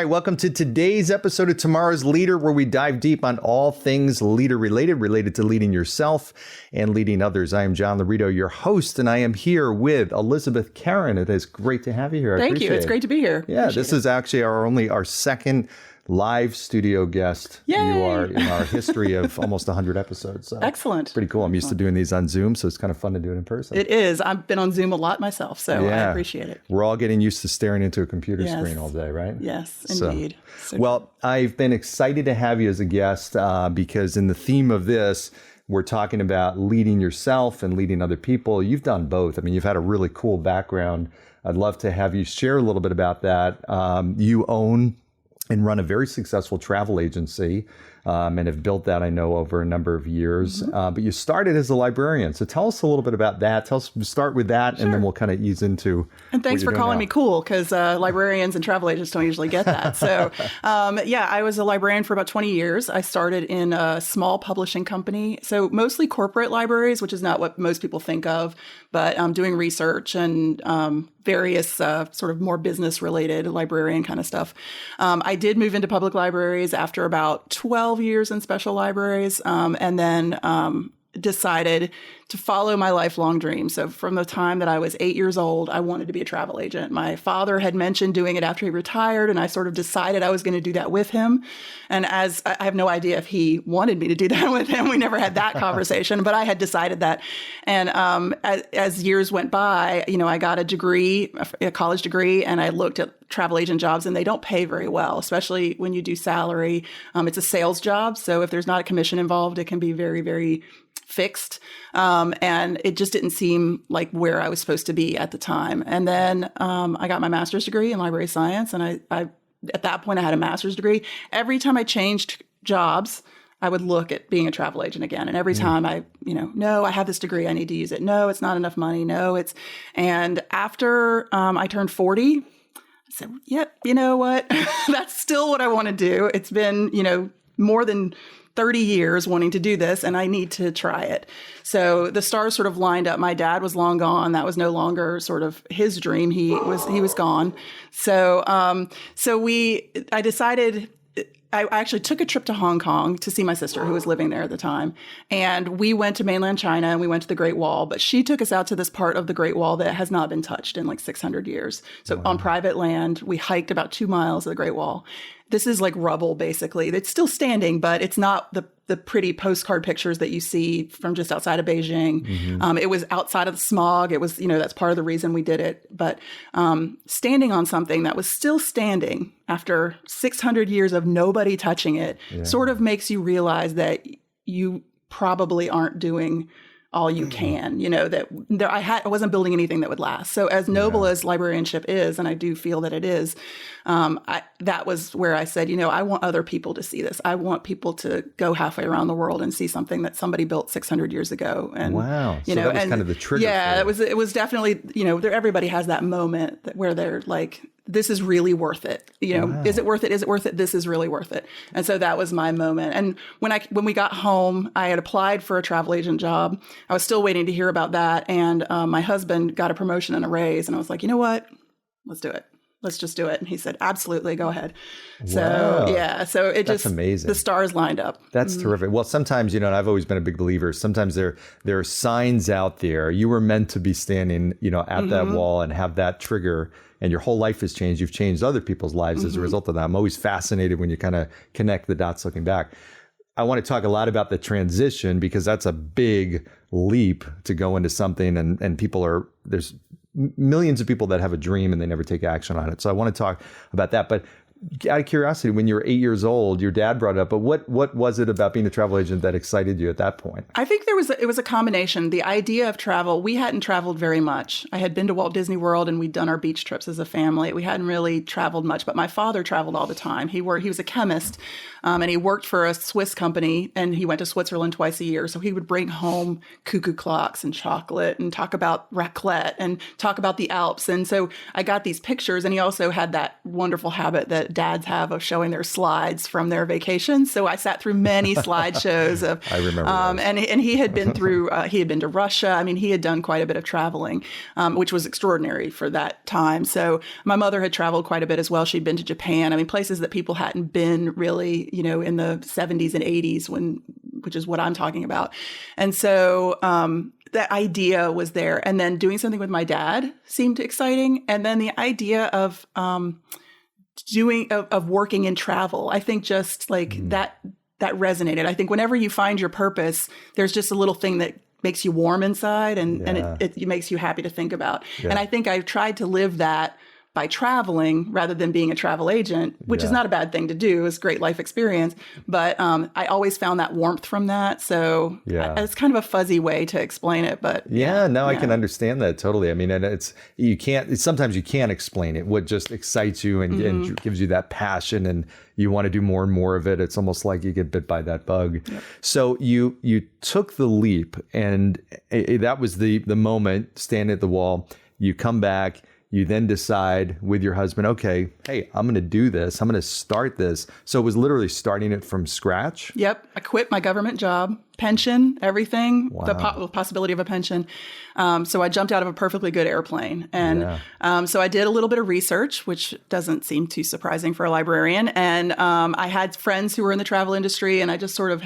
right, welcome to today's episode of Tomorrow's Leader, where we dive deep on all things leader related to leading yourself and leading others. I am John Laurito, your host, and I am here with Elizabeth Caran. It is great to have you here. Thank you. It's great to be here. Yeah, this is actually our second live studio guest. Yay! You are in our history of almost 100 episodes. So excellent. Pretty cool. I'm used to doing these on Zoom, so it's kind of fun to do it in person. It is. I've been on Zoom a lot myself, so I appreciate it. We're all getting used to staring into a computer screen all day, right? Yes, indeed. So, well, I've been excited to have you as a guest because in the theme of this, we're talking about leading yourself and leading other people. You've done both. I mean, you've had a really cool background. I'd love to have you share a little bit about that. You own and run a very successful travel agency and have built that, I know, over a number of years. But you started as a librarian. So tell us a little bit about that. Start with that, and then we'll kind of ease into And thanks for calling me cool, because librarians and travel agents don't usually get that. So I was a librarian for about 20 years. I started in a small publishing company. So mostly corporate libraries, which is not what most people think of, but doing research and various sort of more business related librarian kind of stuff. I did move into public libraries after about 12 years in special libraries, and then decided to follow my lifelong dream. So from the time that I was 8 years old, I wanted to be a travel agent. My father had mentioned doing it after he retired, and I sort of decided I was going to do that with him. And as I have no idea if he wanted me to do that with him, we never had that conversation, but I had decided that. And as years went by, I got a degree, a college degree, and I looked at travel agent jobs, and they don't pay very well, especially when you do salary. It's a sales job. So if there's not a commission involved, it can be very, very fixed. And it just didn't seem like where I was supposed to be at the time. And then I got my master's degree in library science. And I at that point, I had a master's degree. Every time I changed jobs, I would look at being a travel agent again. And every time no, I have this degree, I need to use it. No, it's not enough money. No, and after I turned 40, I said, yep, you know what? That's still what I want to do. It's been, more than 30 years wanting to do this, and I need to try it. So the stars sort of lined up. My dad was long gone. That was no longer sort of his dream. He was gone. So I decided. I actually took a trip to Hong Kong to see my sister, who was living there at the time. And we went to mainland China, and we went to the Great Wall. But she took us out to this part of the Great Wall that has not been touched in like 600 years. So on private land, we hiked about 2 miles of the Great Wall. This is like rubble, basically. It's still standing, but it's not the pretty postcard pictures that you see from just outside of Beijing. It was outside of the smog. It was, that's part of the reason we did it. But standing on something that was still standing after 600 years of nobody touching it sort of makes you realize that you probably aren't doing all you can, I wasn't building anything that would last. So as noble as librarianship is, and I do feel that it is, that was where I said, I want other people to see this. I want people to go halfway around the world and see something that somebody built 600 years ago. And wow, so that was kind of the trigger. Yeah, it was definitely, everybody has that moment where they're like, this is really worth it. Is it worth it? Is it worth it? This is really worth it. And so that was my moment. And when we got home, I had applied for a travel agent job. I was still waiting to hear about that. And my husband got a promotion and a raise. And I was like, you know what? Let's do it. Let's just do it. And he said, absolutely, go ahead. So, so that's amazing. The stars lined up. That's terrific. Well, sometimes, and I've always been a big believer, sometimes there are signs out there. You were meant to be standing, at that wall and have that trigger, and your whole life has changed. You've changed other people's lives as a result of that. I'm always fascinated when you kind of connect the dots looking back. I want to talk a lot about the transition, because that's a big leap to go into something, and there's millions of people that have a dream and they never take action on it. So I want to talk about that. But out of curiosity, when you were 8 years old, your dad brought it up, but what was it about being a travel agent that excited you at that point? I think it was a combination. The idea of travel, we hadn't traveled very much. I had been to Walt Disney World, and we'd done our beach trips as a family. We hadn't really traveled much, but my father traveled all the time. He was a chemist, and he worked for a Swiss company, and he went to Switzerland twice a year. So he would bring home cuckoo clocks and chocolate and talk about raclette and talk about the Alps. And so I got these pictures, and he also had that wonderful habit that that dads have of showing their slides from their vacations. So I sat through many slideshows of, I remember and he had been through, he had been to Russia. I mean, he had done quite a bit of traveling, which was extraordinary for that time. So my mother had traveled quite a bit as well. She'd been to Japan. I mean, places that people hadn't been really, in the 70s and 80s which is what I'm talking about. And so, that idea was there. And then doing something with my dad seemed exciting. And then the idea of working in travel, I think just like that resonated. I think whenever you find your purpose, there's just a little thing that makes you warm inside and it makes you happy to think about. Yeah. And I think I tried to live that by traveling rather than being a travel agent, which is not a bad thing to do. It's a great life experience. But I always found that warmth from that. So it's kind of a fuzzy way to explain it. But I can understand that totally. I mean, and sometimes you can't explain it. What just excites you and gives you that passion and you want to do more and more of it. It's almost like you get bit by that bug. Yep. So you took the leap and that was the moment, standing at the wall. You come back. You then decide with your husband, okay, hey, I'm going to do this. I'm going to start this. So it was literally starting it from scratch? Yep. I quit my government job, pension, everything, the possibility of a pension. So I jumped out of a perfectly good airplane. And so I did a little bit of research, which doesn't seem too surprising for a librarian. And I had friends who were in the travel industry, and I just sort of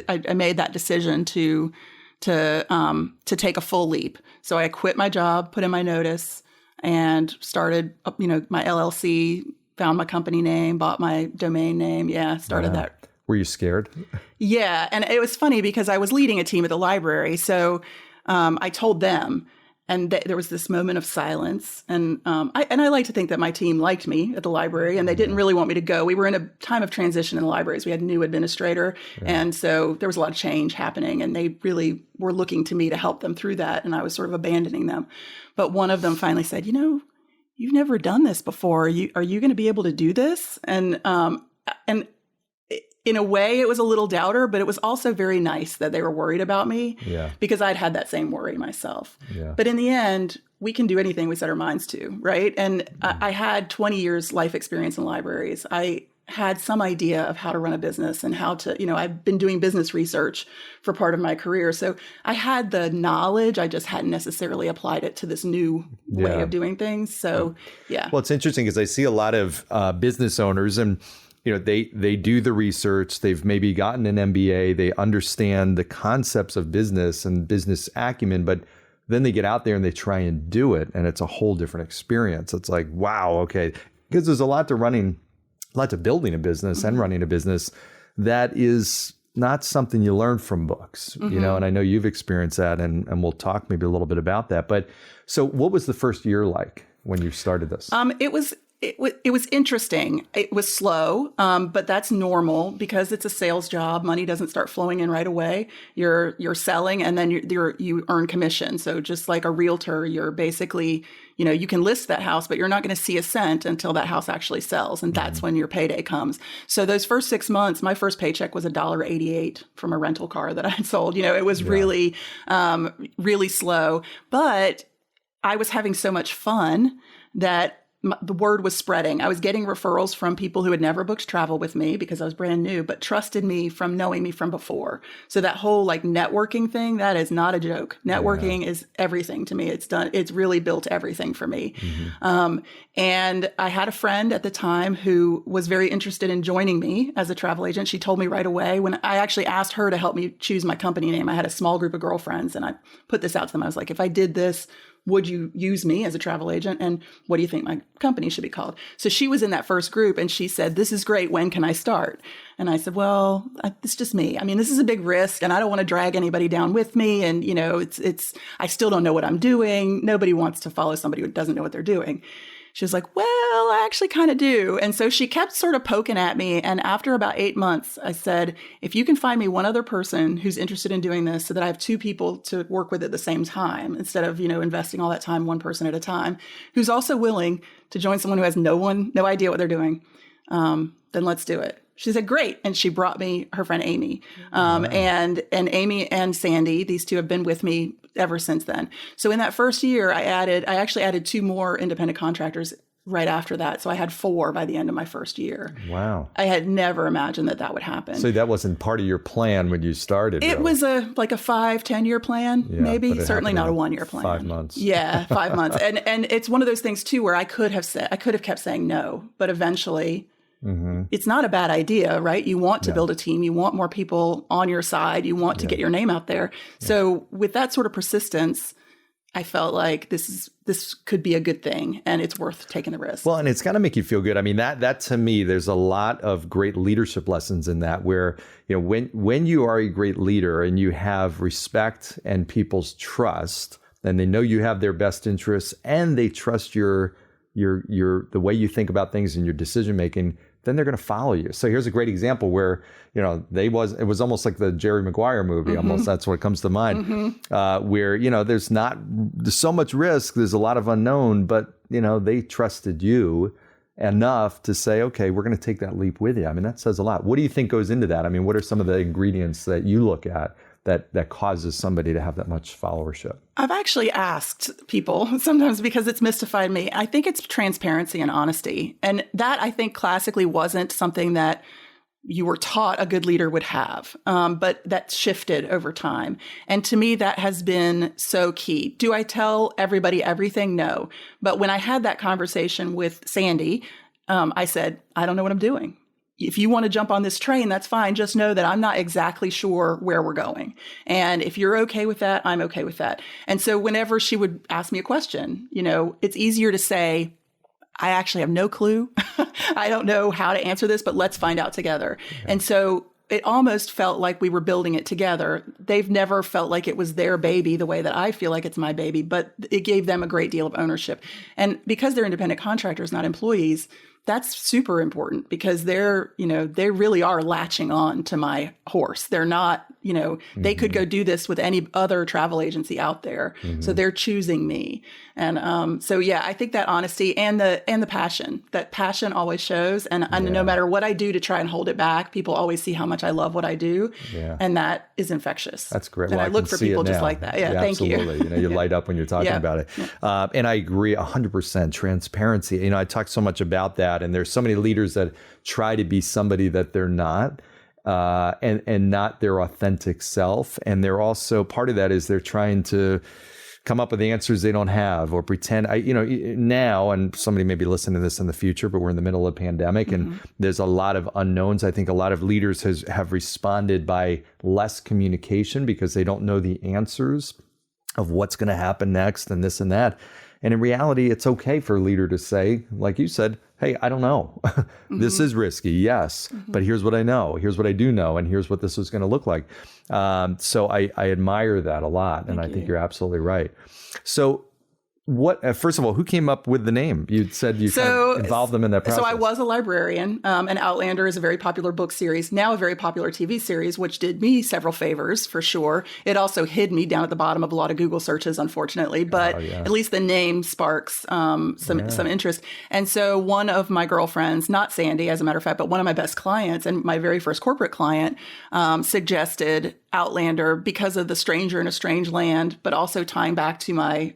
I made that decision to take a full leap. So I quit my job, put in my notice, and started, my LLC, found my company name, bought my domain name. Started that. Were you scared? Yeah. And it was funny because I was leading a team at the library. So I told them, and there was this moment of silence. And I like to think that my team liked me at the library, and they didn't really want me to go. We were in a time of transition in the libraries. We had a new administrator. And so there was a lot of change happening, and they really were looking to me to help them through that. And I was sort of abandoning them. But one of them finally said, you've never done this before. Are you going to be able to do this? And in a way, it was a little doubter, but it was also very nice that they were worried about me because I'd had that same worry myself. Yeah. But in the end, we can do anything we set our minds to, right? And I had 20 years life experience in libraries. I had some idea of how to run a business and how to, I've been doing business research for part of my career. So I had the knowledge. I just hadn't necessarily applied it to this new way of doing things. So, Well, it's interesting because I see a lot of business owners and they do the research. They've maybe gotten an MBA. They understand the concepts of business and business acumen, but then they get out there and they try and do it. And it's a whole different experience. It's like, wow, okay. Because there's a lot to building a business and running a business that is not something you learn from books, and I know you've experienced that and we'll talk maybe a little bit about that. But so what was the first year like when you started this? It was interesting. It was slow, but that's normal because it's a sales job. Money doesn't start flowing in right away. You're selling, and then you earn commission. So just like a realtor, you're basically, you can list that house, but you're not going to see a cent until that house actually sells, and that's when your payday comes. So those first 6 months, my first paycheck was $1.88 from a rental car that I had sold. It was really, really slow, but I was having so much fun that the word was spreading. I was getting referrals from people who had never booked travel with me because I was brand new, but trusted me from knowing me from before. So that whole networking thing, that is not a joke. Networking is everything to me. It's really built everything for me. And I had a friend at the time who was very interested in joining me as a travel agent. She told me right away when I actually asked her to help me choose my company name. I had a small group of girlfriends and I put this out to them. I was like, if I did this, would you use me as a travel agent? And what do you think my company should be called? So she was in that first group and she said, this is great. When can I start? And I said, well, it's just me. I mean, this is a big risk and I don't want to drag anybody down with me. And, I still don't know what I'm doing. Nobody wants to follow somebody who doesn't know what they're doing. She was like, well, I actually kind of do. And so she kept sort of poking at me. And after about 8 months, I said, if you can find me one other person who's interested in doing this so that I have two people to work with at the same time, instead of, investing all that time, one person at a time, who's also willing to join someone who has no idea what they're doing, then let's do it. She said, great. And she brought me her friend, Amy. And Amy and Sandy, these two have been with me ever since then. So in that first year, I actually added two more independent contractors right after that. So I had 4 by the end of my first year. Wow. I had never imagined that would happen. So that wasn't part of your plan when you started. It was like a 5-10 year plan, maybe. Certainly not a 1 year plan. 5 months. Yeah, 5 months. And it's one of those things too, where I could have kept saying no, but eventually it's not a bad idea, right? You want to build a team. You want more people on your side. You want to get your name out there. So with that sort of persistence, I felt like this could be a good thing, and it's worth taking the risk. Well, and it's got to make you feel good. I mean, that to me, there's a lot of great leadership lessons in that, where, you know, when you are a great leader and you have respect and people's trust, and they know you have their best interests, and they trust the way you think about things and your decision making, then they're going to follow you. So here's a great example where, you know, it was almost like the Jerry Maguire movie. Almost, that's what comes to mind, where, you know, there's so much risk. There's a lot of unknown, but, you know, they trusted you enough to say, okay, we're going to take that leap with you. I mean, that says a lot. What do you think goes into that? I mean, what are some of the ingredients that you look at that causes somebody to have that much followership? I've actually asked people sometimes because it's mystified me. I think it's transparency and honesty. And that, I think, classically wasn't something that you were taught a good leader would have, but that shifted over time. And to me, that has been so key. Do I tell everybody everything? No. But when I had that conversation with Sandy, I said, I don't know what I'm doing. If you want to jump on this train, that's fine. Just know that I'm not exactly sure where we're going. And if you're okay with that, I'm okay with that. And so whenever she would ask me a question, you know, it's easier to say, I actually have no clue. I don't know how to answer this, but let's find out together. Okay. And so it almost felt like we were building it together. They've never felt like it was their baby the way that I feel like it's my baby, but it gave them a great deal of ownership. And because they're independent contractors, not employees, that's super important because they really are latching on to my horse. They're not, you know, they could go do this with any other travel agency out there. So they're choosing me. And so, yeah, I think that honesty and the passion, that passion always shows. And no matter what I do to try and hold it back, people always see how much I love what I do. Yeah. And that is infectious. That's great. And well, I look for people just like that. Yeah, thank you. Absolutely. You know, you light up when you're talking about it. Yeah. And I agree 100%. Transparency. You know, I talk so much about that. And there's so many leaders that try to be somebody that they're not. And not their authentic self. And they're also, part of that is they're trying to come up with the answers they don't have or pretend, now, and somebody may be listening to this in the future, but we're in the middle of a pandemic and there's a lot of unknowns. I think a lot of leaders have responded by less communication because they don't know the answers of what's going to happen next and this and that. And in reality, it's okay for a leader to say, like you said, hey, I don't know. This is risky, yes, but here's what I know. Here's what I do know, and here's what this is going to look like. So I admire that a lot, and I think you're absolutely right. So first of all, who came up with the name? You said you kind of involved them in that process. So I was a librarian, and Outlander is a very popular book series, now a very popular TV series, which did me several favors for sure. It also hid me down at the bottom of a lot of Google searches, unfortunately, but at least the name sparks some interest. And so one of my girlfriends, not Sandy, as a matter of fact, but one of my best clients and my very first corporate client, suggested Outlander because of the stranger in a strange land, but also tying back to my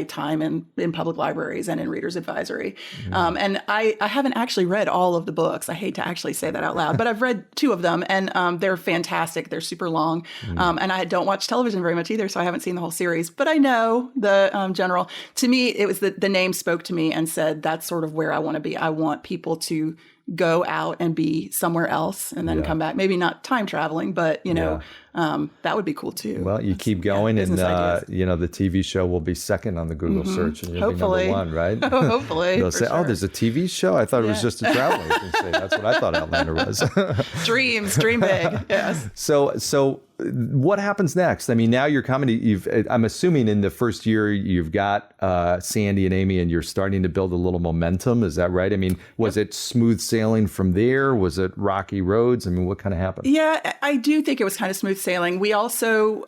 time in public libraries and in Reader's Advisory. And I haven't actually read all of the books. I hate to actually say that out loud, but I've read 2 of them and they're fantastic. They're super long. And I don't watch television very much either, so I haven't seen the whole series, but I know the general. To me, it was the name spoke to me and said, that's sort of where I want to be. I want people to go out and be somewhere else and then come back. Maybe not time traveling, but, that would be cool too. Well, you keep going and, the TV show will be second on the Google search and you'll hopefully be number 1, right? Hopefully. They'll say, there's a TV show? I thought it was just a travel agency. That's what I thought Outlander was. Dream big. Yes. So what happens next? I mean, now you're coming I'm assuming in the first year you've got Sandy and Amy and you're starting to build a little momentum. Is that right? I mean, was it smooth sailing from there? Was it rocky roads? I mean, what kind of happened? Yeah, I do think it was kind of smooth sailing. We also,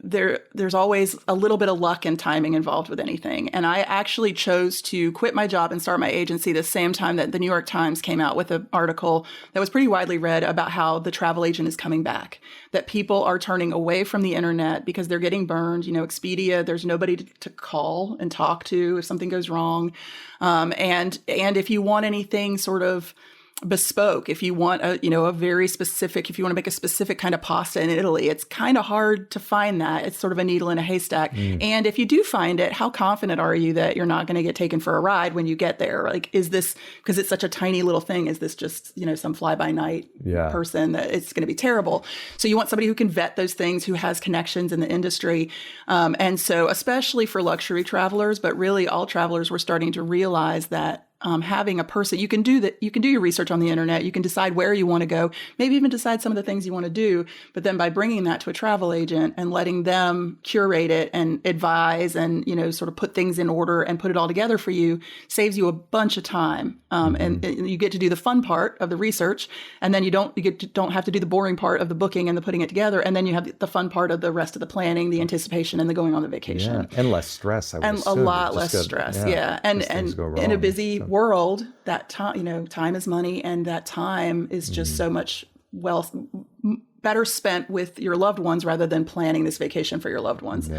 there's always a little bit of luck and timing involved with anything. And I actually chose to quit my job and start my agency the same time that the New York Times came out with an article that was pretty widely read about how the travel agent is coming back, that that people are turning away from the internet because they're getting burned. Expedia, there's nobody to call and talk to if something goes wrong. And if you want anything sort of bespoke, if you want a very specific, if you want to make a specific kind of pasta in Italy, it's kind of hard to find that. It's sort of a needle in a haystack. And if you do find it, how confident are you that you're not going to get taken for a ride when you get there? Like, is this, because it's such a tiny little thing, is this just, some fly-by-night person that it's going to be terrible? So you want somebody who can vet those things, who has connections in the industry. And so especially for luxury travelers, but really all travelers, we're starting to realize that having a person, you can do your research on the internet, you can decide where you want to go, maybe even decide some of the things you want to do, but then by bringing that to a travel agent and letting them curate it and advise and, sort of put things in order and put it all together for you, saves you a bunch of time. And you get to do the fun part of the research, and then you don't have to do the boring part of the booking and the putting it together, and then you have the fun part of the rest of the planning, the anticipation, and the going on the vacation. And less stress, I would assume. A lot less stress, And in a busy world, that time, time is money, and that time is just so much better spent with your loved ones rather than planning this vacation for your loved ones.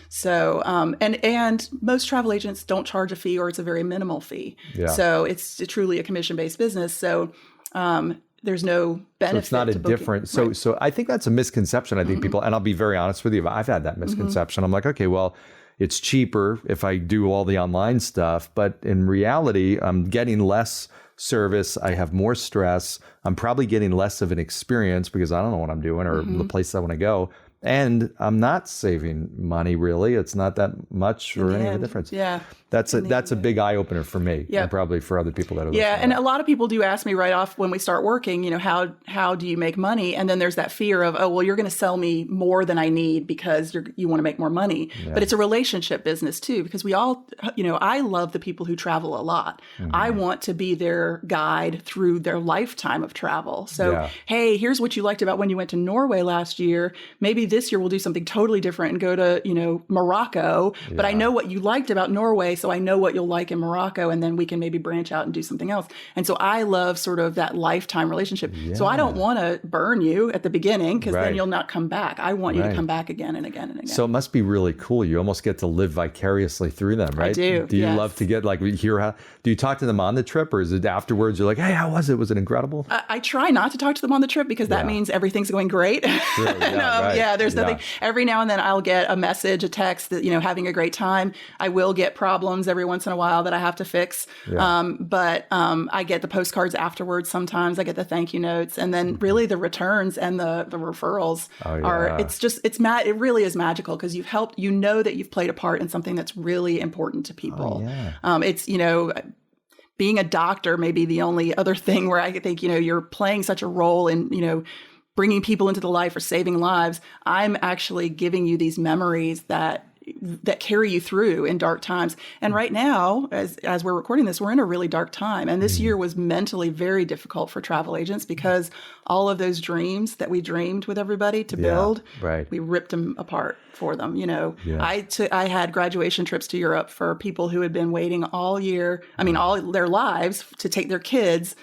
So, and most travel agents don't charge a fee, or it's a very minimal fee. So it's truly a commission-based business. So, there's no benefit. So it's not a different. So I think that's a misconception. I think people, and I'll be very honest with you, I've had that misconception. I'm like, okay, well, it's cheaper if I do all the online stuff, but in reality, I'm getting less service. I have more stress. I'm probably getting less of an experience because I don't know what I'm doing or the place I want to go. And I'm not saving money, really. It's not that much or any of the difference. That's a big eye opener for me, and probably for other people that are listening. And a lot of people do ask me right off when we start working, how do you make money? And then there's that fear of, oh, well, you're going to sell me more than I need because you want to make more money. But it's a relationship business too, because we all, I love the people who travel a lot. I want to be their guide through their lifetime of travel. So, hey, here's what you liked about when you went to Norway last year. Maybe this year we'll do something totally different and go to, Morocco. But I know what you liked about Norway, so I know what you'll like in Morocco, and then we can maybe branch out and do something else. And so I love sort of that lifetime relationship. So I don't want to burn you at the beginning, because then you'll not come back. I want you to come back again and again and again. So it must be really cool. You almost get to live vicariously through them, right? I do. Do you love to get do you talk to them on the trip, or is it afterwards you're like, hey, how was it? Was it incredible? I try not to talk to them on the trip, because that means everything's going great. Sure, there's nothing. Every now and then I'll get a message, a text that, having a great time. I will get problems every once in a while that I have to fix. But I get the postcards afterwards. Sometimes I get the thank you notes, and then really the returns and the referrals are, it really is magical, because you've helped, that you've played a part in something that's really important to people. It's, being a doctor may be the only other thing where I think, you're playing such a role in, bringing people into the life or saving lives. I'm actually giving you these memories that carry you through in dark times. And right now, as we're recording this, we're in a really dark time. And this year was mentally very difficult for travel agents, because all of those dreams that we dreamed with everybody to build, we ripped them apart for them. I had graduation trips to Europe for people who had been waiting all year, all their lives, to take their kids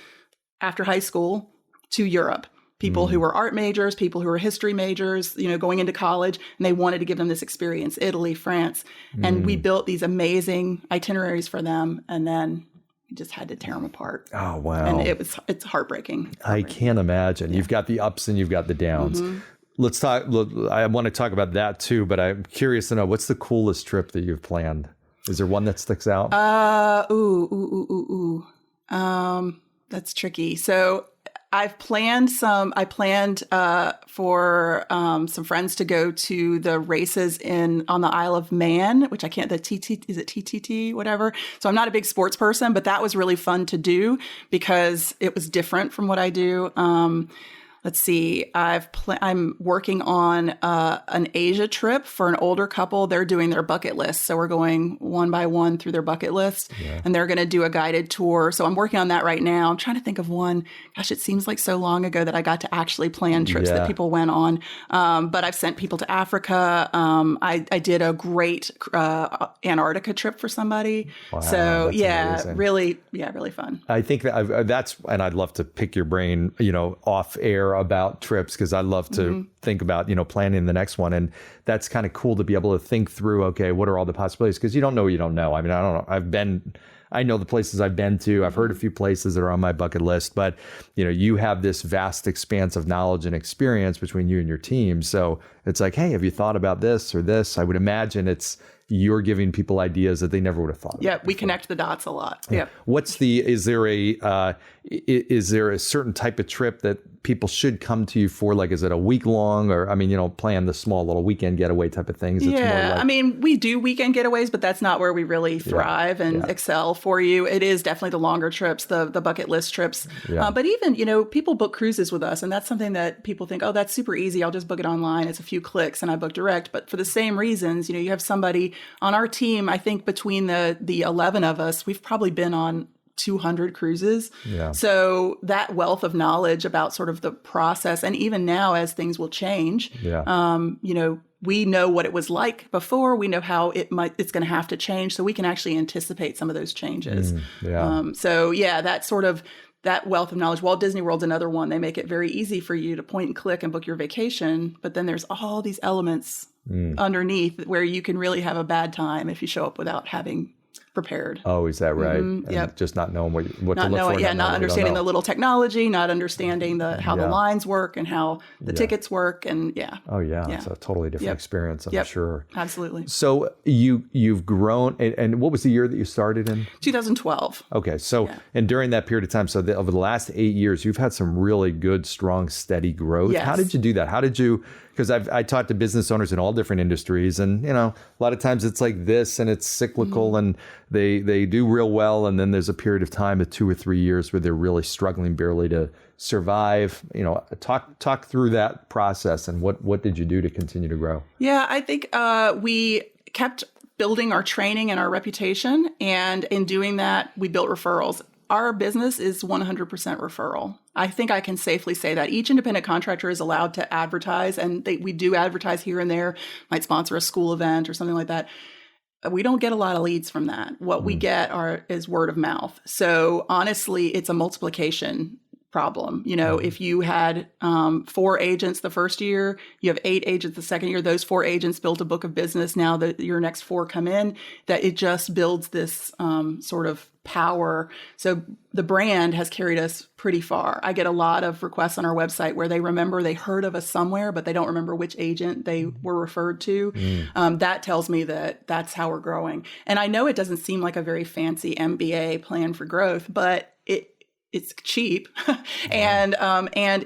after high school to Europe. People who were art majors, people who were history majors, going into college, and they wanted to give them this experience, Italy, France. And we built these amazing itineraries for them, and then we just had to tear them apart. Oh, wow. And it's heartbreaking. I can't imagine. You've got the ups and you've got the downs. Let's talk. I want to talk about that too, but I'm curious to know, what's the coolest trip that you've planned? Is there one that sticks out? That's tricky. So I planned for some friends to go to the races on the Isle of Man, which I can't, is it TTT, whatever. So I'm not a big sports person, but that was really fun to do because it was different from what I do. Let's see. I'm working on an Asia trip for an older couple. They're doing their bucket list. So we're going one by one through their bucket list, and they're going to do a guided tour. So I'm working on that right now. I'm trying to think of one. Gosh, it seems like so long ago that I got to actually plan trips that people went on. But I've sent people to Africa. I did a great Antarctica trip for somebody. Wow, so amazing. really fun. I think that's, and I'd love to pick your brain, off air care about trips because I love to think about, planning the next one. And that's kind of cool to be able to think through, okay, what are all the possibilities? Because you don't know what you don't know. I mean, I don't know. I know the places I've been to. I've heard a few places that are on my bucket list, but you have this vast expanse of knowledge and experience between you and your team. So it's like, hey, have you thought about this or this? I would imagine you're giving people ideas that they never would have thought of. Yeah, we connect the dots a lot. Yeah. Is there a certain type of trip that people should come to you for? Like, is it a week long, or plan the small little weekend getaway type of things? It's more like... we do weekend getaways, but that's not where we really thrive and excel for you. It is definitely the longer trips, the bucket list trips. Yeah. But even, people book cruises with us, and that's something that people think, oh, that's super easy. I'll just book it online. It's a few clicks and I book direct. But for the same reasons, you have somebody on our team. I think between the 11 of us, we've probably been on 200 cruises. Yeah. So that wealth of knowledge about sort of the process, and even now as things will change, we know what it was like before. We know how it's going to have to change, so we can actually anticipate some of those changes. That wealth of knowledge. Walt Disney World's another one. They make it very easy for you to point and click and book your vacation, but then there's all these elements underneath where you can really have a bad time if you show up without having prepared. Oh, is that right? Yep. Just not knowing what to look for. Yeah, not understanding the little technology, not understanding how the lines work and how the tickets work, and it's a totally different experience, I'm sure. Absolutely. So you've grown, and what was the year that you started in? 2012. Okay, so and during that period of time, so over the last 8 years, you've had some really good, strong, steady growth. Yes. How did you do that? How did you? Because I talked to business owners in all different industries, and a lot of times it's like this, and it's cyclical, and they do real well, and then there's a period of time of 2 or 3 years where they're really struggling barely to survive. Talk through that process, and what did you do to continue to grow? Yeah, I think we kept building our training and our reputation, and in doing that, we built referrals. Our business is 100% referral. I think I can safely say that each independent contractor is allowed to advertise, and we do advertise here and there, might sponsor a school event or something like that. We don't get a lot of leads from that. What we get is word of mouth. So honestly, it's a multiplication problem. If you had 4 agents the first year, you have 8 agents the second year, those 4 agents built a book of business. Now that your next 4 come in, that it just builds this sort of power. So the brand has carried us pretty far. I get a lot of requests on our website where they heard of us somewhere, but they don't remember which agent they were referred to. That tells me that that's how we're growing. And I know it doesn't seem like a very fancy MBA plan for growth, but it's cheap and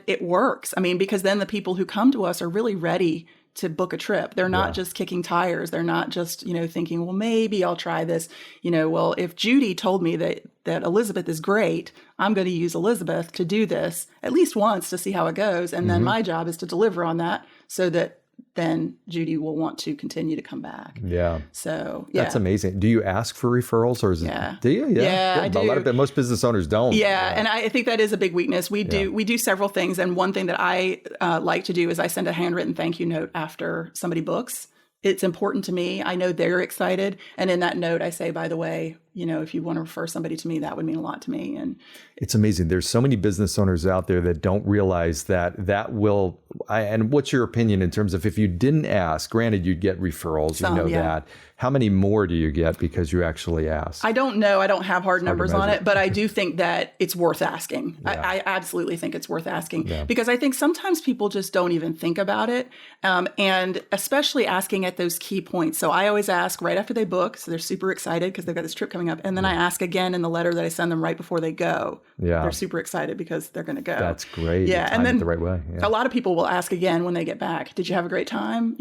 it works. I mean, because then the people who come to us are really ready to book a trip. They're not just kicking tires. They're not just, thinking, well, maybe I'll try this. Well, if Judy told me that Elizabeth is great, I'm going to use Elizabeth to do this at least once to see how it goes. And then my job is to deliver on that so that then Judy will want to continue to come back. Yeah. So, That's amazing. Do you ask for referrals, or is it? Do you? Yeah, I do. A lot of most business owners don't. Yeah, and I think that is a big weakness. We do several things, and one thing that I like to do is I send a handwritten thank you note after somebody books. It's important to me. I know they're excited, and in that note, I say, by the way, if you want to refer somebody to me, that would mean a lot to me. And it's amazing. There's so many business owners out there that don't realize that will. And what's your opinion in terms of if you didn't ask? Granted, you'd get referrals. That. How many more do you get because you actually ask? I don't know. I don't have hard numbers on it, but I do think that it's worth asking. I absolutely think it's worth asking because I think sometimes people just don't even think about it, and especially asking at those key points. So I always ask right after they book, so they're super excited because they've got this trip coming up, and then I ask again in the letter that I send them right before they go. Yeah, they're super excited because they're going to go. That's great. Yeah, and then the right way. A lot of people will ask again when they get back. Did you have a great time?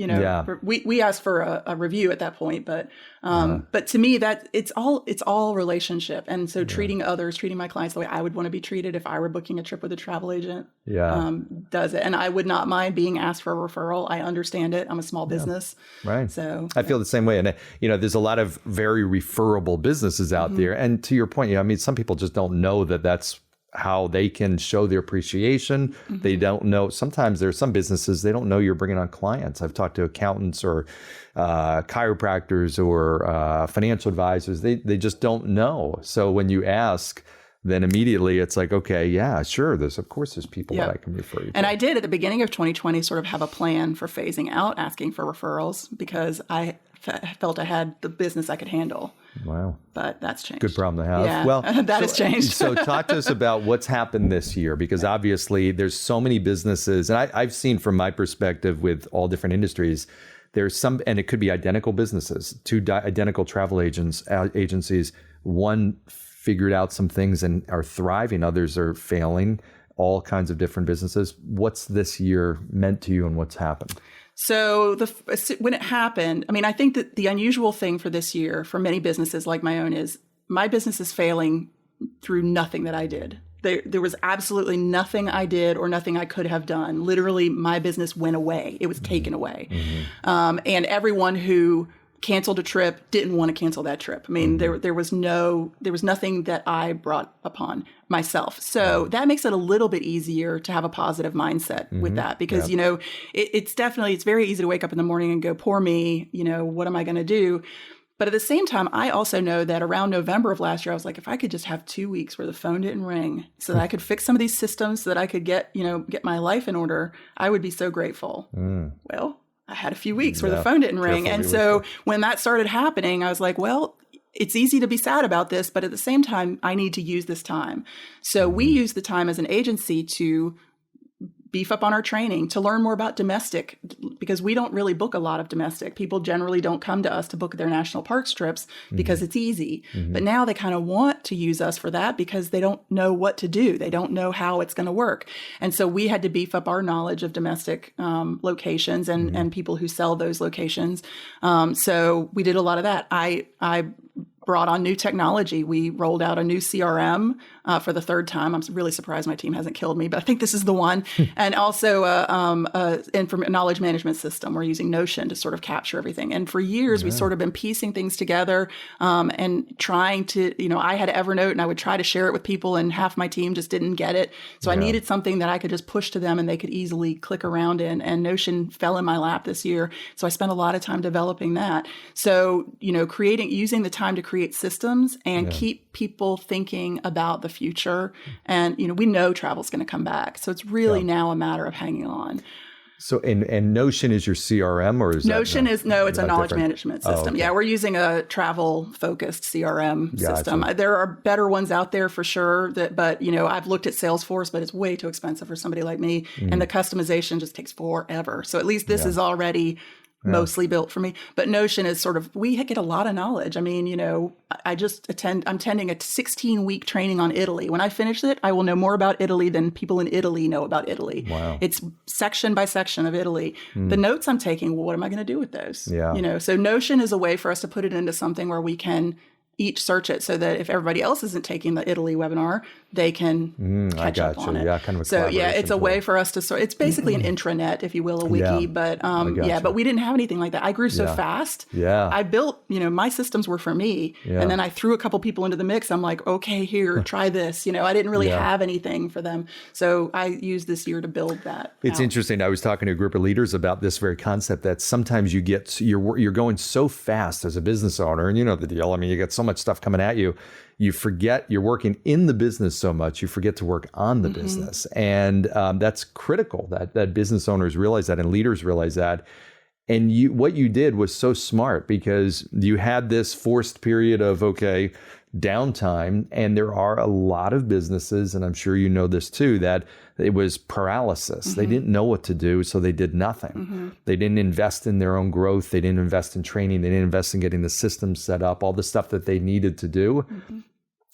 We ask for a review at that point. But to me, that it's all relationship, and so treating my clients the way I would want to be treated if I were booking a trip with a travel agent. Does it, and I would not mind being asked for a referral. I understand it. I'm a small business, right? So I feel the same way, and there's a lot of very referable businesses out there. And to your point, some people just don't know that that's how they can show their appreciation. They don't know. Sometimes there's some businesses, they don't know you're bringing on clients. I've talked to accountants or chiropractors or financial advisors. They just don't know. So when you ask, then immediately it's like, okay, yeah, sure. Of course there's people that I can refer you to. And I did at the beginning of 2020 sort of have a plan for phasing out asking for referrals because I felt I had the business I could handle. Wow. But that's changed. Good problem to have. Yeah, Well, that has changed. So talk to us about what's happened this year, because obviously there's so many businesses, and I've seen from my perspective with all different industries, there's some, and it could be identical businesses, two identical travel agencies. One figured out some things and are thriving, others are failing, all kinds of different businesses. What's this year meant to you and what's happened? So when it happened, I mean, I think that the unusual thing for this year for many businesses like my own is my business is failing through nothing that I did. There was absolutely nothing I did or nothing I could have done. Literally, my business went away. It was taken away. And everyone who canceled a trip didn't want to cancel that trip. I mean, there was nothing that I brought upon myself. So that makes it a little bit easier to have a positive mindset with that, because, you know, it's very easy to wake up in the morning and go, poor me, you know, what am I going to do? But at the same time, I also know that around November of last year, I was like, if I could just have 2 weeks where the phone didn't ring so that I could fix some of these systems so that I could get my life in order, I would be so grateful. Well, I had a few weeks where the phone didn't ring. And so when that started happening, I was like, well, it's easy to be sad about this, but at the same time, I need to use this time. So we use the time as an agency to beef up on our training, to learn more about domestic, because we don't really book a lot of domestic. People generally don't come to us to book their national parks trips because it's easy. But now they kind of want to use us for that because they don't know what to do. They don't know how it's going to work. And so we had to beef up our knowledge of domestic locations and people who sell those locations. So we did a lot of that. I brought on new technology. We rolled out a new CRM for the third time. I'm really surprised my team hasn't killed me, but I think this is the one. And also a knowledge management system. We're using Notion to sort of capture everything. And for years, we've sort of been piecing things together and trying to, I had Evernote and I would try to share it with people and half my team just didn't get it. So I needed something that I could just push to them and they could easily click around in. And Notion fell in my lap this year. So I spent a lot of time developing that. So, using the time to create systems and keep people thinking about the future. And, we know travel's going to come back. So it's really now a matter of hanging on. So, and Notion is your CRM, or is Notion that it's a knowledge management system. Oh, okay. Yeah, we're using a travel-focused CRM system. There are better ones out there for sure, but I've looked at Salesforce, but it's way too expensive for somebody like me, and the customization just takes forever. So at least this is already mostly built for me. But Notion is we get a lot of knowledge. I mean, I'm attending a 16-week training on Italy. When I finish it, I will know more about Italy than people in Italy know about Italy. Wow. It's section by section of Italy. The notes I'm taking, well, what am I going to do with those? Yeah. So Notion is a way for us to put it into something where we can each search it so that if everybody else isn't taking the Italy webinar, they can catch up on it. Yeah, kind of a so it's a way for us to sort. It's basically an intranet, if you will, a wiki. But but we didn't have anything like that. I grew so fast. Yeah, I built. My systems were for me, and then I threw a couple people into the mix. I'm like, okay, here, try this. I didn't really have anything for them, so I used this year to build that. It's interesting. I was talking to a group of leaders about this very concept that sometimes you're going so fast as a business owner, and you know the deal. I mean, you get so much stuff coming at you. You forget you're working in the business so much, you forget to work on the business. And that's critical that business owners realize that and leaders realize that. And what you did was so smart because you had this forced period of, downtime. And there are a lot of businesses, and I'm sure you know this too, that it was paralysis. They didn't know what to do, so they did nothing. They didn't invest in their own growth. They didn't invest in training. They didn't invest in getting the systems set up, all the stuff that they needed to do.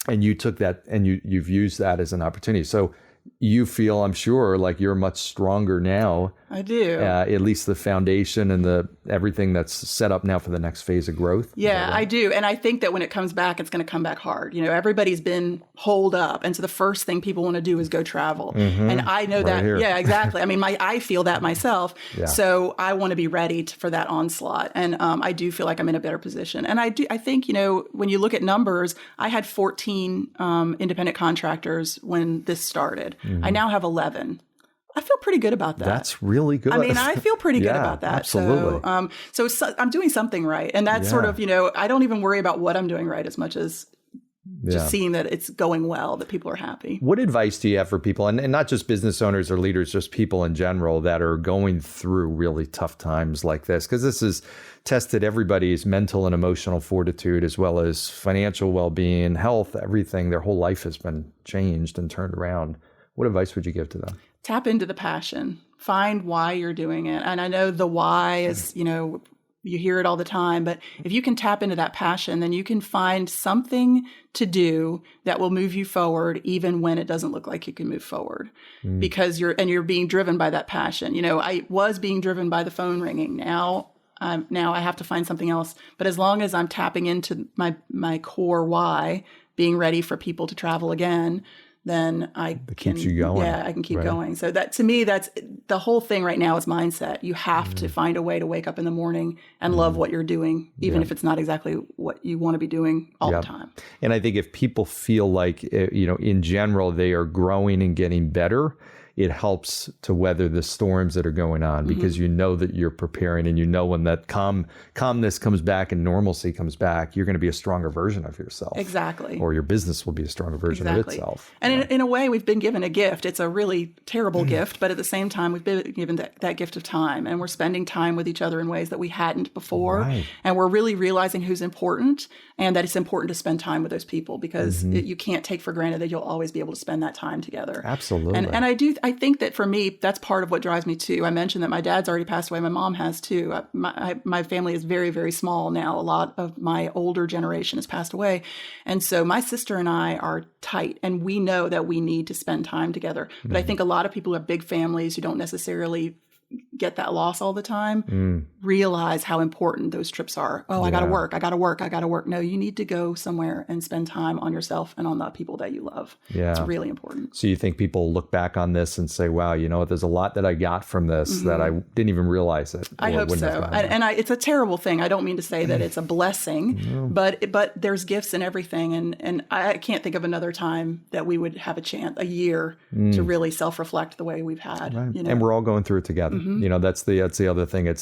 And you took that and you've used that as an opportunity. So you feel, I'm sure, like you're much stronger now. I do. At least the foundation and everything that's set up now for the next phase of growth. Yeah, I do. And I think that when it comes back, it's going to come back hard. Everybody's been holed up. And so the first thing people want to do is go travel. And I know that. Here. Yeah, exactly. I mean, I feel that myself. So I want to be ready for that onslaught. And I do feel like I'm in a better position. And I think, when you look at numbers, I had 14 independent contractors when this started. I now have 11. I feel pretty good about that. That's really good. I mean, I feel pretty good about that. Absolutely. So I'm doing something right. And that's sort of, I don't even worry about what I'm doing right as much as just seeing that it's going well, that people are happy. What advice do you have for people, and not just business owners or leaders, just people in general that are going through really tough times like this? Because this has tested everybody's mental and emotional fortitude, as well as financial well-being, health, everything. Their whole life has been changed and turned around. What advice would you give to them? Tap into the passion. Find why you're doing it. And I know the why is, you hear it all the time, but if you can tap into that passion, then you can find something to do that will move you forward, even when it doesn't look like you can move forward, because you're being driven by that passion. I was being driven by the phone ringing. Now I have to find something else. But as long as I'm tapping into my core why, being ready for people to travel again, then it keeps you going. Yeah, I can keep going. So that, to me, that's the whole thing right now is mindset. You have to find a way to wake up in the morning and love what you're doing, even if it's not exactly what you want to be doing all the time. And I think if people feel like, in general, they are growing and getting better, it helps to weather the storms that are going on, because you know that you're preparing, and when that calmness comes back and normalcy comes back, you're going to be a stronger version of yourself. Exactly. Or your business will be a stronger version of itself. And in a way, we've been given a gift. It's a really terrible gift, but at the same time, we've been given that gift of time, and we're spending time with each other in ways that we hadn't before. Right. And we're really realizing who's important, and that it's important to spend time with those people, because you can't take for granted that you'll always be able to spend that time together. Absolutely. And I think that for me, that's part of what drives me too. I mentioned that my dad's already passed away. My mom has too. My family is very, very small now. A lot of my older generation has passed away. And so my sister and I are tight, and we know that we need to spend time together. But I think a lot of people who have big families who don't necessarily get that loss all the time, realize how important those trips are. Oh, I got to work. No, you need to go somewhere and spend time on yourself and on the people that you love. Yeah. It's really important. So you think people look back on this and say, wow, there's a lot that I got from this that I didn't even realize it. I hope so. And it's a terrible thing. I don't mean to say that it's a blessing, but there's gifts in everything. And I can't think of another time that we would have a year to really self-reflect the way we've had. Right. And we're all going through it together. That's the other thing.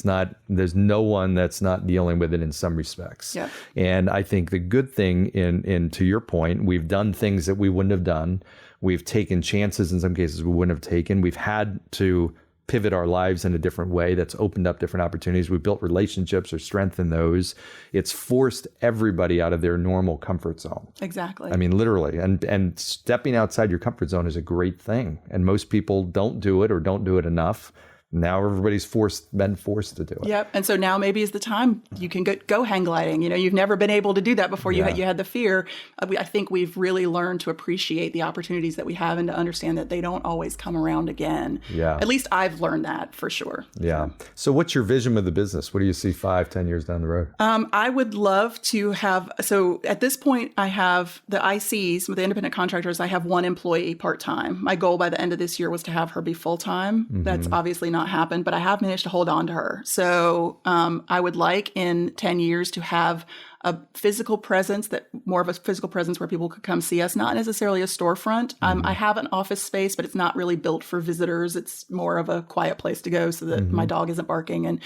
There's no one that's not dealing with it in some respects. Yeah. And I think the good thing in to your point, we've done things that we wouldn't have done. We've taken chances in some cases we wouldn't have taken. We've had to pivot our lives in a different way. That's opened up different opportunities. We've built relationships or strengthened those. It's forced everybody out of their normal comfort zone. Exactly. I mean, literally. And stepping outside your comfort zone is a great thing. And most people don't do it, or don't do it enough. Now everybody's been forced to do it. Yep. And so now maybe is the time you can go hang gliding. You've never been able to do that before. You had the fear. I think we've really learned to appreciate the opportunities that we have, and to understand that they don't always come around again. Yeah. At least I've learned that for sure. Yeah. So what's your vision with the business? What do you see 5-10 years down the road? I would love to have, so at this point I have the ICs, with the independent contractors, I have one employee part-time. My goal by the end of this year was to have her be full-time. That's obviously not happened, but I have managed to hold on to her. So I would like in 10 years to have a physical presence, more of a physical presence where people could come see us, not necessarily a storefront. I have an office space, but it's not really built for visitors. It's more of a quiet place to go so that my dog isn't barking.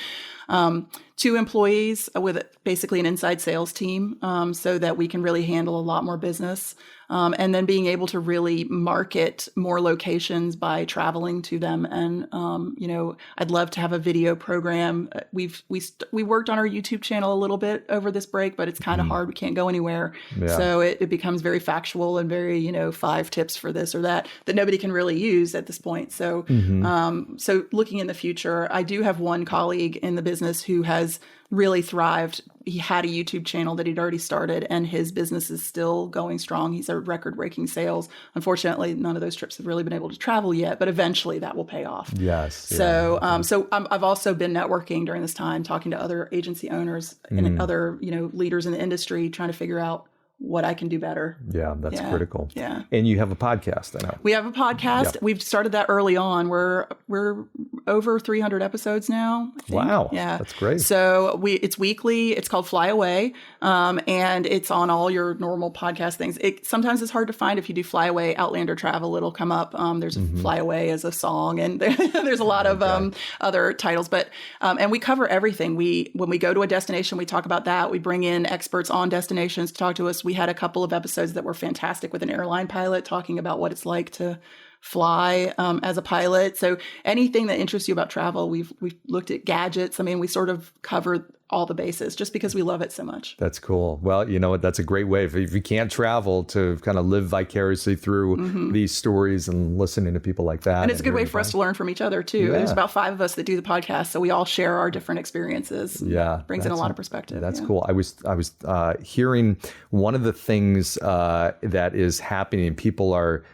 And 2 employees with basically an inside sales team, so that we can really handle a lot more business. And then being able to really market more locations by traveling to them. And, I'd love to have a video program. We worked on our YouTube channel a little bit over this break, but it's kind of hard. We can't go anywhere. Yeah. So it becomes very factual and very, 5 tips for this or that nobody can really use at this point. So, so looking in the future, I do have one colleague in the business who has really thrived. He had a YouTube channel that he'd already started, and his business is still going strong. He's at record-breaking sales. Unfortunately, none of those trips have really been able to travel yet, but eventually that will pay off. Yes. So, I've also been networking during this time, talking to other agency owners and other, leaders in the industry, trying to figure out what I can do better. Yeah, that's critical. Yeah. And you have a podcast, I know. We have a podcast. Yep. We've started that early on. We're over 300 episodes now, I think. Wow. Yeah. That's great. So it's weekly. It's called Fly Away. And it's on all your normal podcast things. Sometimes it's hard to find. If you do Fly Away Outlander Travel, it'll come up. There's Fly Away as a song, and there's a lot of other titles. But and we cover everything. When we go to a destination, we talk about that. We bring in experts on destinations to talk to us. We had a couple of episodes that were fantastic with an airline pilot talking about what it's like to fly as a pilot. So anything that interests you about travel, we've looked at gadgets. I mean, we sort of covered all the bases just because we love it so much. That's cool. Well, you know what? That's a great way if you can't travel to kind of live vicariously through these stories and listening to people like that. And it's a good way for us to learn from each other too. Yeah. There's about 5 of us that do the podcast, so we all share our different experiences. Yeah, brings in a lot of perspective. That's cool. I was hearing one of the things that is happening. People are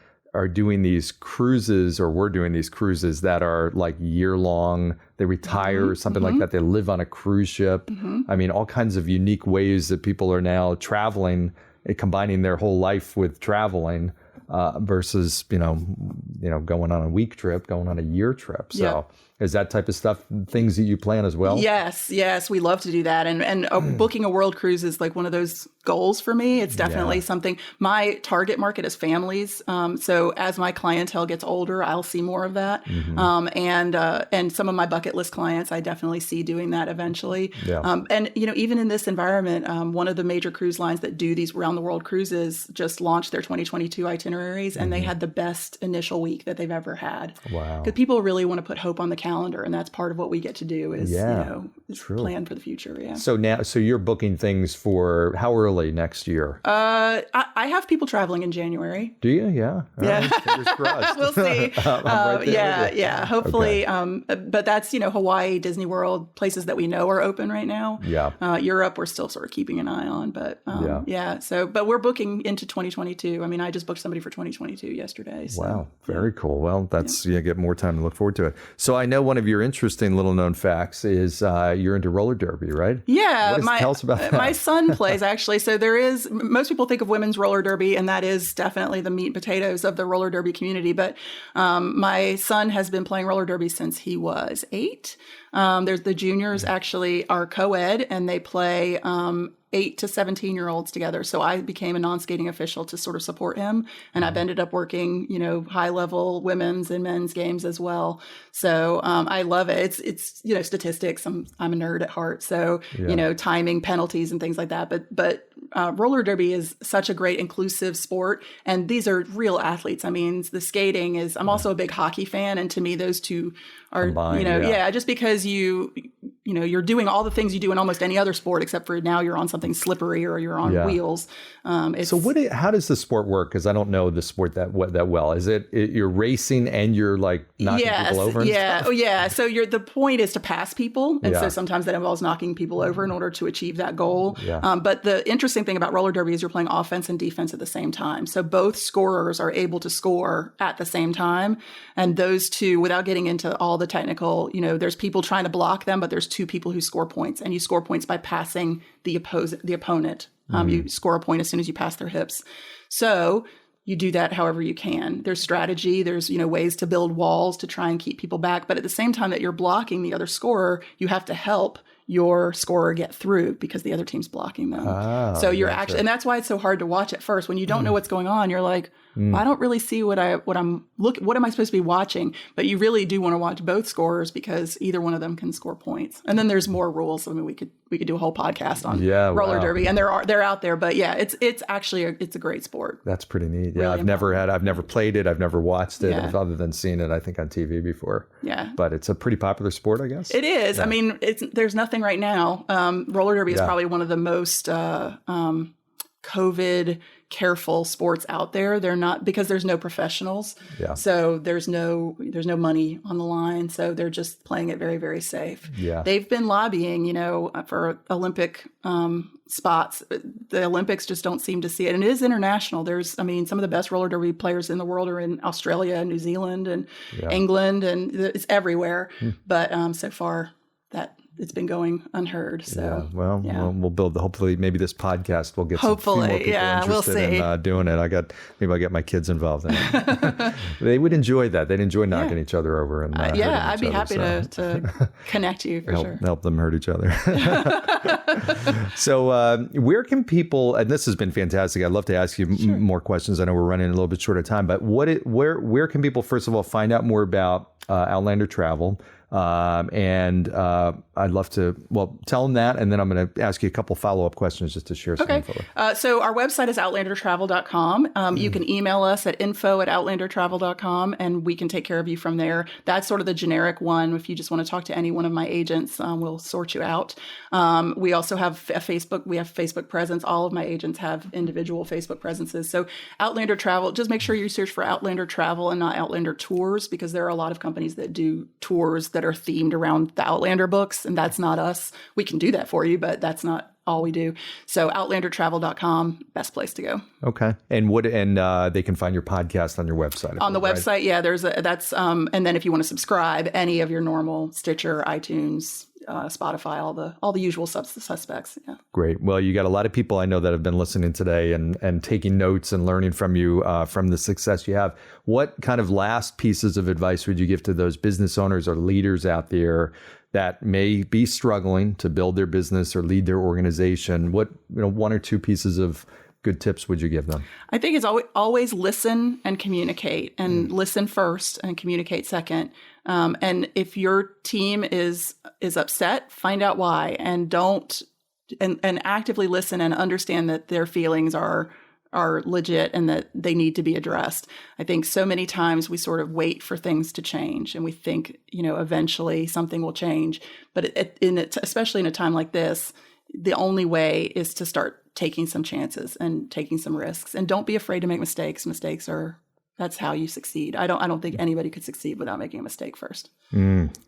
doing these cruises, or we're doing these cruises that are like year long. They retire or something like that. They live on a cruise ship. I mean, all kinds of unique ways that people are now traveling, combining their whole life with traveling versus, you know, going on a week trip, going on a year trip. So is that type of stuff things that you plan as well? Yes, we love to do that. And booking a world cruise is like one of those goals for me. It's definitely something. My target market is families. So as my clientele gets older, I'll see more of that. And some of my bucket list clients, I definitely see doing that eventually. And, you know, even in this environment, one of the major cruise lines that do these round the world cruises just launched their 2022 itineraries, and they had the best initial week that they've ever had. Wow. Because people really want to put hope on the calendar, and that's part of what we get to do is, plan for the future. Yeah. So you're booking things for how early next year? I have people traveling in January. Do you? Yeah. Yeah. Fingers crossed. We'll see. Right Hopefully. But that's, Hawaii, Disney World, places that we know are open right now. Yeah. Europe, we're still sort of keeping an eye on, but but we're booking into 2022. I mean, I just booked somebody for 2022 yesterday. So, wow. Very cool. Well, that's, you get more time to look forward to it. So I know one of your interesting little known facts is you're into roller derby, right? Yeah. Tell us about that. My son plays actually. So most people think of women's roller derby, and that is definitely the meat and potatoes of the roller derby community. But my son has been playing roller derby since he was 8. There's the juniors actually are co-ed, and they play 8 to 17-year-olds together. So I became a non-skating official to sort of support him. And I've ended up working, high-level women's and men's games as well. So I love it. It's statistics. I'm a nerd at heart. So, timing, penalties, and things like that. But roller derby is such a great inclusive sport. And these are real athletes. I mean, the skating is, I'm also a big hockey fan. And to me, those two are, combined, just because you're doing all the things you do in almost any other sport, except for now you're on something slippery or you're on wheels. So how does the sport work? Because I don't know the sport that well. Is it you're racing and you're like knocking people over? And stuff? Oh yeah. So the point is to pass people, and so sometimes that involves knocking people over in order to achieve that goal. But the interesting thing about roller derby is you're playing offense and defense at the same time. So both scorers are able to score at the same time, and those two, without getting into all the technical, there's people trying to block them, but there's 2 people who score points, and you score points by passing the opponent. You score a point as soon as you pass their hips. So you do that however you can. There's strategy. There's, ways to build walls to try and keep people back. But at the same time that you're blocking the other scorer, you have to help your scorer get through because the other team's blocking them. So you're actually, and that's why it's so hard to watch at first. When you don't know what's going on, you're like, I don't really see what am I supposed to be watching? But you really do want to watch both scorers because either one of them can score points. And then there's more rules. I mean, we could do a whole podcast on roller derby, and they're out there. But yeah, it's actually it's a great sport. That's pretty neat. Yeah, Really I've never played it. I've never watched it other than seen it, I think, on TV before. Yeah. But it's a pretty popular sport, I guess. It is. Yeah. I mean, there's nothing right now. Roller derby is probably one of the most COVID careful sports out there. They're not, because there's no professionals. Yeah. So there's no money on the line. So they're just playing it very, very safe. Yeah. They've been lobbying, for Olympic spots. The Olympics just don't seem to see it. And it is international. Some of the best roller derby players in the world are in Australia and New Zealand and England, and it's everywhere. But so far that it's been going unheard. So we'll build. Hopefully, maybe this podcast will get some more people interested in doing it. Maybe I'll get my kids involved in it. They would enjoy that. They'd enjoy knocking each other over and I'd be happy to connect you for sure. Help them hurt each other. So where can people? And this has been fantastic. I'd love to ask you more questions. I know we're running a little bit short of time, but where can people first of all find out more about Outlander Travel. And I'd love to, tell them that. And then I'm going to ask you a couple follow-up questions just to share some info. So our website is outlandertravel.com. You can email us at info@outlandertravel.com, and we can take care of you from there. That's sort of the generic one. If you just want to talk to any one of my agents, we'll sort you out. We also have a Facebook. We have Facebook presence. All of my agents have individual Facebook presences. So Outlander Travel, just make sure you search for Outlander Travel and not Outlander Tours, because there are a lot of companies that do tours that are themed around the Outlander books, and that's not us. We can do that for you, but that's not all we do. So outlandertravel.com, best place to go. Okay. And they can find your podcast on your website. On the website, right? Yeah, and then if you want to subscribe, any of your normal Stitcher, iTunes, Spotify, all the usual suspects. Yeah. Great. Well, you got a lot of people I know that have been listening today and taking notes and learning from you from the success you have. What kind of last pieces of advice would you give to those business owners or leaders out there that may be struggling to build their business or lead their organization? What, one or two pieces of good tips would you give them? I think it's always listen and communicate, and listen first and communicate second. And if your team is upset, find out why, and and actively listen and understand that their feelings are legit and that they need to be addressed. I think so many times we sort of wait for things to change, and we think, eventually something will change. But especially in a time like this, the only way is to start taking some chances and taking some risks. And don't be afraid to make mistakes. That's how you succeed. I don't think anybody could succeed without making a mistake first.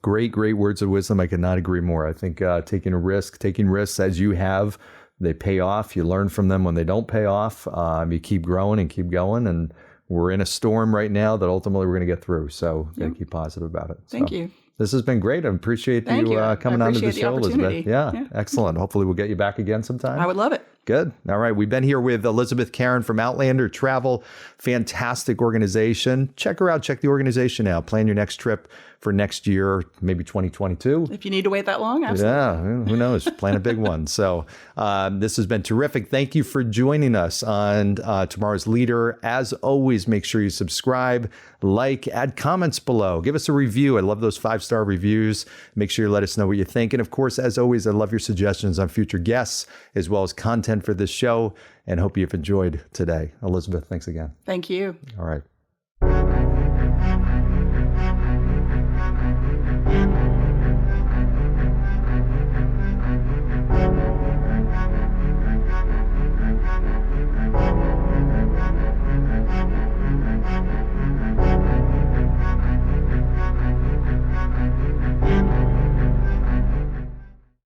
Great words of wisdom. I could not agree more. I think taking risks as you have, they pay off. You learn from them when they don't pay off. You keep growing and keep going. And we're in a storm right now that ultimately we're going to get through. So got to keep positive about it. Thank you. This has been great. I appreciate you coming on to the show, Elizabeth. Yeah, excellent. Hopefully we'll get you back again sometime. I would love it. Good. All right. We've been here with Elizabeth Caran from Outlander Travel. Fantastic organization. Check her out. Check the organization out. Plan your next trip for next year, maybe 2022. If you need to wait that long, absolutely. Yeah, who knows? Plan a big one. So this has been terrific. Thank you for joining us on Tomorrow's Leader. As always, make sure you subscribe, like, add comments below. Give us a review. I love those 5-star reviews. Make sure you let us know what you think. And of course, as always, I love your suggestions on future guests as well as content for this show, and hope you've enjoyed today. Elizabeth, thanks again. Thank you. All right.